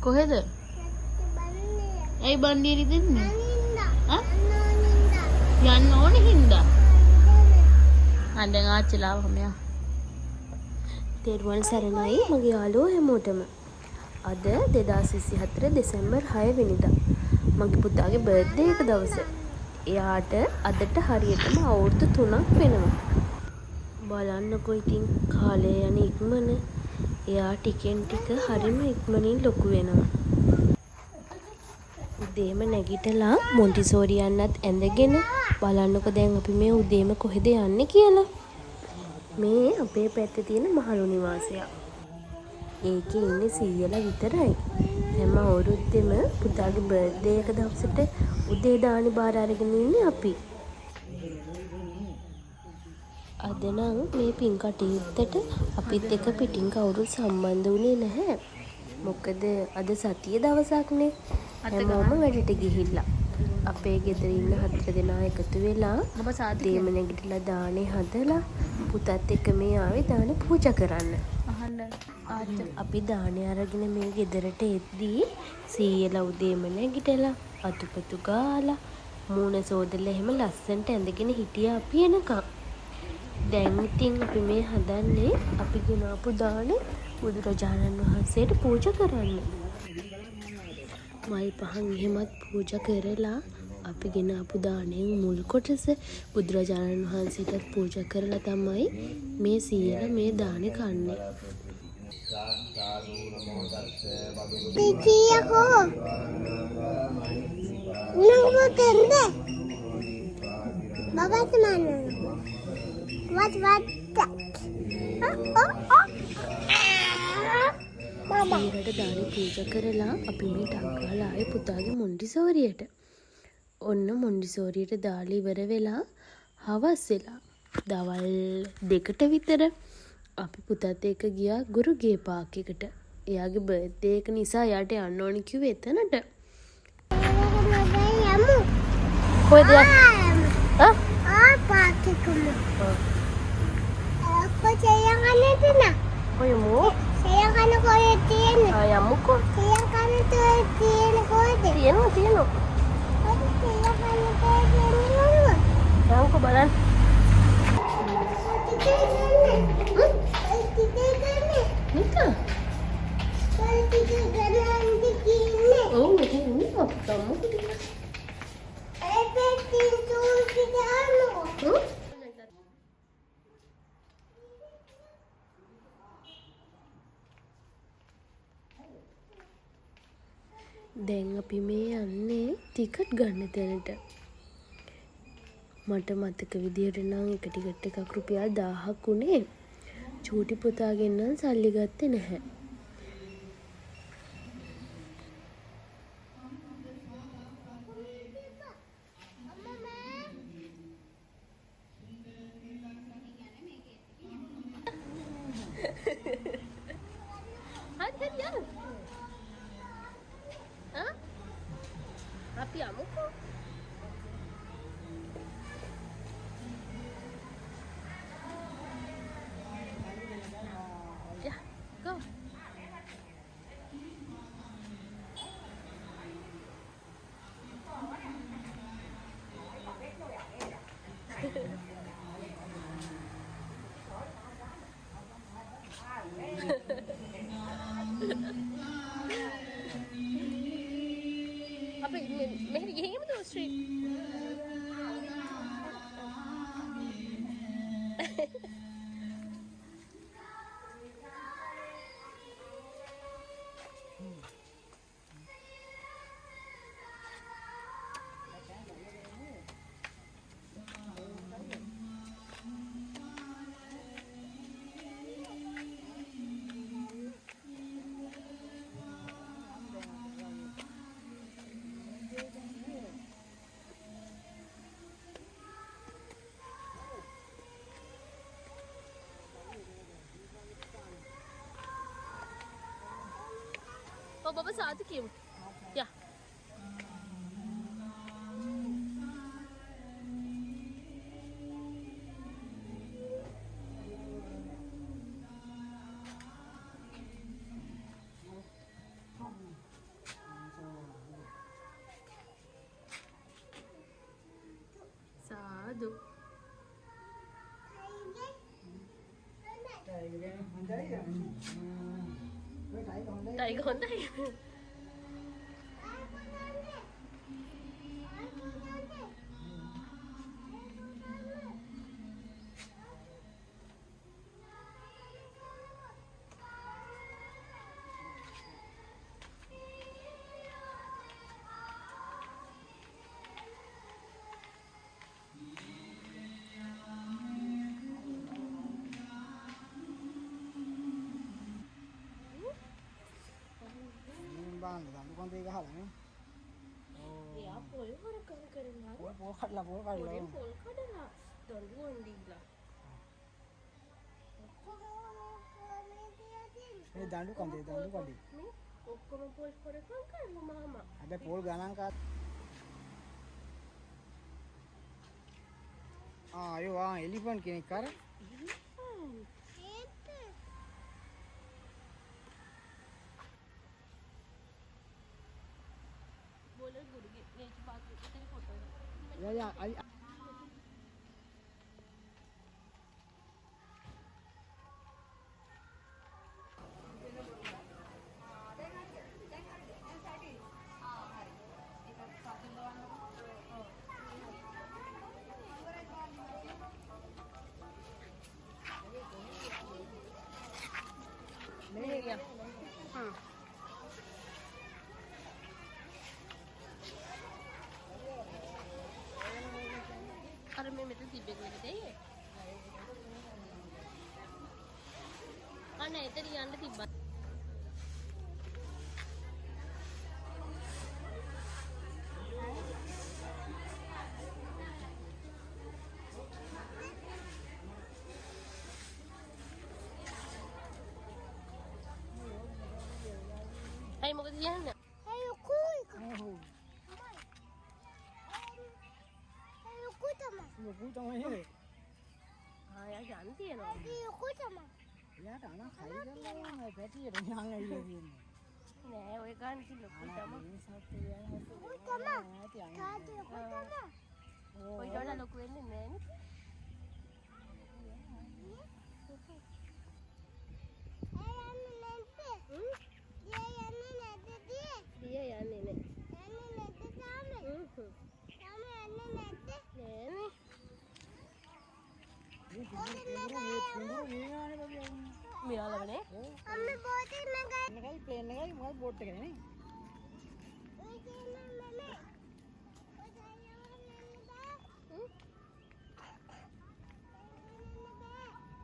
කොහෙද? ඇයි බණ්ඩියරි දෙන්නේ? ඈ? යන්න ඕනේ හින්දා. දැන් ආච්චිලා වහමයා. තෙරුවන් සරණයි මගේ යාළුවෝ හැමෝටම. අද 2024 දෙසැම්බර් 6 වෙනිදා. මගේ පුතාගේ බර්ත්ඩේ එක දවස. එයාට අදට හරියටම අවුරුදු 3ක් වෙනවා. බලන්නකෝ ඉතින් කාලය යන ඉක්මන. එයා ටිකෙන් ටික හරිම ඉක්මනින් ලොකු වෙනවා. උදේම නැගිටලා මොන්ටිසෝරි යන්නත් ඇඳගෙන බලන්නකෝ දැන් අපි මේ උදේම කොහෙද යන්නේ කියලා. මේ අපේ පැත්තේ තියෙන මහලු නිවාසයක්. ඒකේ ඉන්නේ සීයලා විතරයි. හැම අවුරුද්දෙම පුතාගේ බර්ත්ඩේ එක දවසට උදේ දානි බාර අරගෙන ඉන්නේ අපි. අද නම් මේ පින් කටයුත්තට අපිත් එක්ක පිටින් කවුරුත් සම්බන්ධ වුණේ නැහැ. මොකද අද සතිය දවසක්නේ. හැමෝම වැඩට ගිහිල්ලා. අපේ ගෙදර ඉන්න 4 දෙනා එකතු වෙලා දේම නැගිටලා දානේ හදලා පුතත් එක්ක මේ ආවේ දානේ පූජා කරන්න. අපි දානේ අරගෙන මේ ගෙදරට එද්දී සීයලා උදේම නැගිටලා අතුපතු ගාලා මූණ සෝදලා එහෙම ලස්සනට ඇඳගෙන හිටියා අපි එනකම්. දැන් ඉතින් අපි මේ හදන්නේ අපි ගෙනාපු දානේ බුදුරජාණන් වහන්සේට පූජා කරන්න. මල් පහන් එහෙමත් පූජා කරලා අපි ගෙනාපු දානේ මුල් කොටස බුදුරජාණන් වහන්සේට පූජා කරලා තමයි මේ සීයලා මේ දානේ කන්නේ. Pichiyako. Nunggu tende. Baba semana. What? සීයලට දානේ පූජා කරලා අපි මේ ටංගාලා ආයේ පුතාගේ මොන්ටිසෝරියට. ඔන්න මොන්ටිසෝරියට දාලා ඉවර වෙලා හවස් වෙලා දවල් 2ට විතර අපි පුතත් එක්ක ගියා ගුරුගේ පාක් එකට. එයාගේ බර්ත්ඩේ එක නිසා එයාට යන්න ඕනි කිව්වේ එතනට. කොහෙද යන්නේ? Pakai kamu. Aku sayang kan itu nak. කොයමු? Sayang kan kau tiene. යමුකෝ. Sayang kan tu tiene kau deh. තියෙනවා. Sayang kan kau tiene mana? යමුකෝ බලන්න. නිකන්. ඔව් මෙතන ඉන්නේ අපිට මොකද? දැන් අපි මේ යන්නේ ටිකට් ගන්න තැනට. මට මතක විදියට නම් එක ටිකට් එකක් රුපියල් 1000ක් උනේ. චූටි පුතාගෙන් නම් සල්ලි ගත්තේ නැහැ. හරි යන්න. අපි යමුකෝ. Yeah, go. අපි මෙහෙට ගිහින් යමුද street? Oh, Baba saat kim? Ya. Tiger හොඳයි. බාන්න දඬු කොන්දේ ගහලා නේ. එයා පොල් හොරකම් කරනවා. පොල් කඩලා පොල් කඩලා දඬුවම් දීලා. මේ දඬු කොන්දේ මේ ඔක්කොම පොල් හොරකම් කරනවා මාමා. හැබැයි පොල් ගණන් කාත් අයෝ එලිෆන්ට් කෙනෙක් අර बोलो गुरु के ये बात तेरी फोटो या ले गया. हाँ. अरे मैं तो सीबे को लेके जाइए. हाँ नहीं तेरी आंटी सीबा. Ay mo kasi yan. Ayo kuy. Ayo kuy tama. ලොකු තමයි हाँ यार जानती है ना. Ayo kuy tama. එයාට අනා කයි කරලා පැටියට නිකන් ඇවිල්ලා තියෙන්නේ नहीं वो एक आंटी लोग कुछ हम Kuy tama. Kado kuy tama. कोई डॉलर लोग कोई नहीं Ayan nanti. Dia yang nanti dia. dia ya nenek. Yang nanti sama. Sama yang nanti. nenek පිඟුරු ගේනානේ බබියා මියාලවනේ Kami botin naga. එකයි ප්ලේන් එකයි මොකද බෝට් එකනේ නේ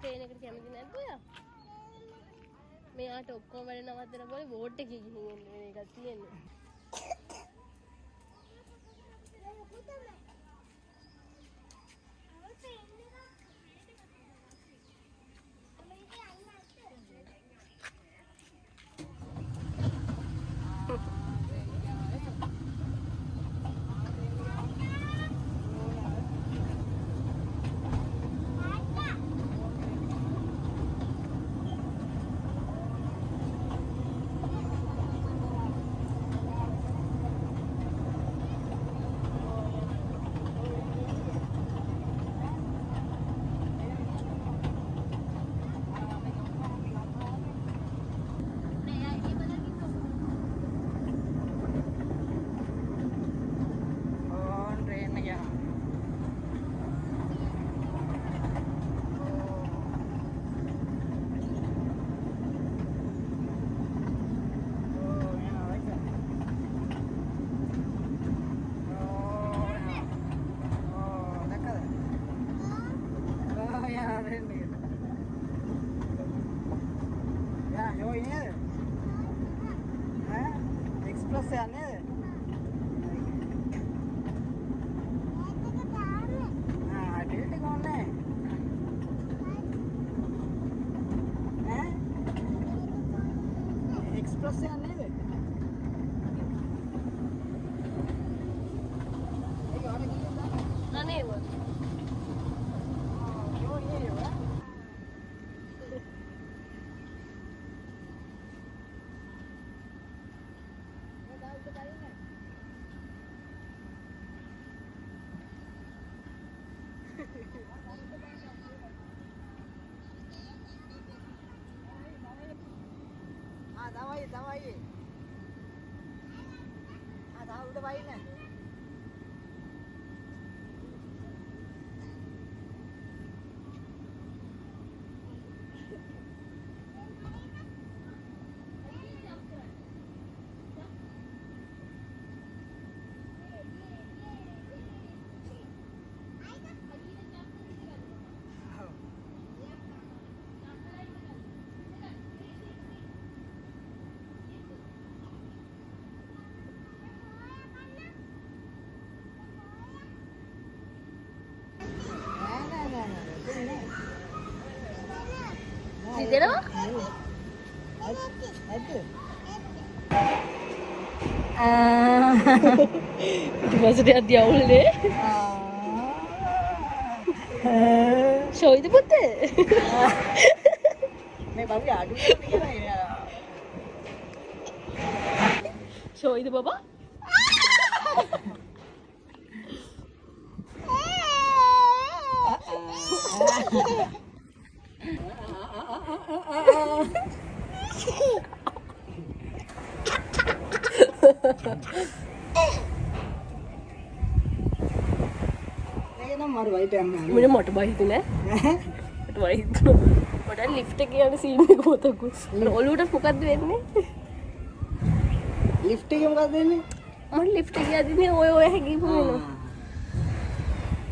ट्रेन එකට කැමති නැද්ද ඔයා මෙයාට ඔක්කොම වැඩ නවත්තන පොලේ බෝට් එකේ ගිහින් එන්න මේකක් තියෙන්නේ එක්ස්ප්‍රස් යන්නේ ඩේට් එක ඕනේ එක්ස්ප්‍රස් යන්නේ නේද ඒක ආර කීයද අනේ ව යෝ යේ තමයි. තාම උඩ වයින්. සිදෙනවා? ඊට පස්සේ යද්දී අවුල්නේ. ෂොයිද පුතේ? මේ බබේ අඩු කියලා. ෂොයිද බබා? මට වයිට යන්න. මට බහිතුනේ. මට බහිතුන. මට ලිෆ්ට් එක යන සීන් එක පොතකු. ඔලුවට මොකද්ද වෙන්නේ? ලිෆ්ට් එකේ මොකක්ද වෙන්නේ? මට ලිෆ්ට් එක යදිනේ ඔය හැගීම වෙනවා.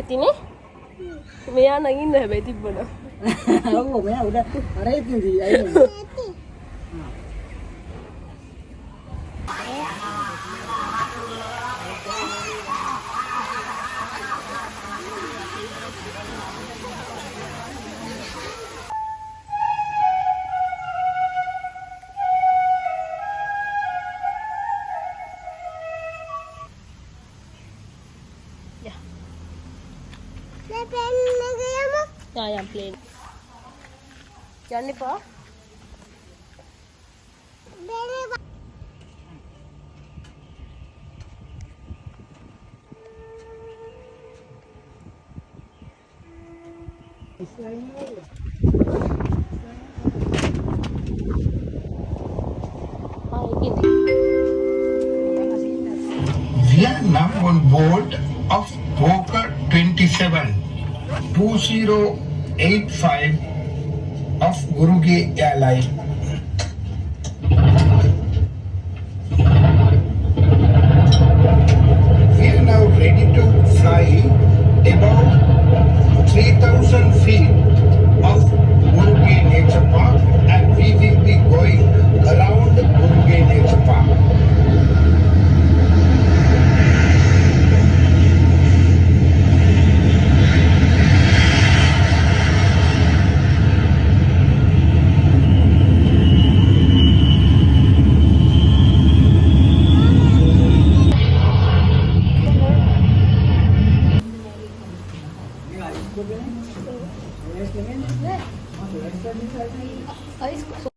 ඇතිනේ? මෙයා නගින්න හැබැයි තිබ්බනම්. ඔව් මෙයා උඩ අර ඉතින්දී අයිනේ. යම් ප්ලේන් යන්න එපා. Vietnam on board of Walker 27 2085 of Guruge Airline. We are now ready to fly above 3,000 feet of Guruge Nature Park, and we will be going around Guruge Nature Park.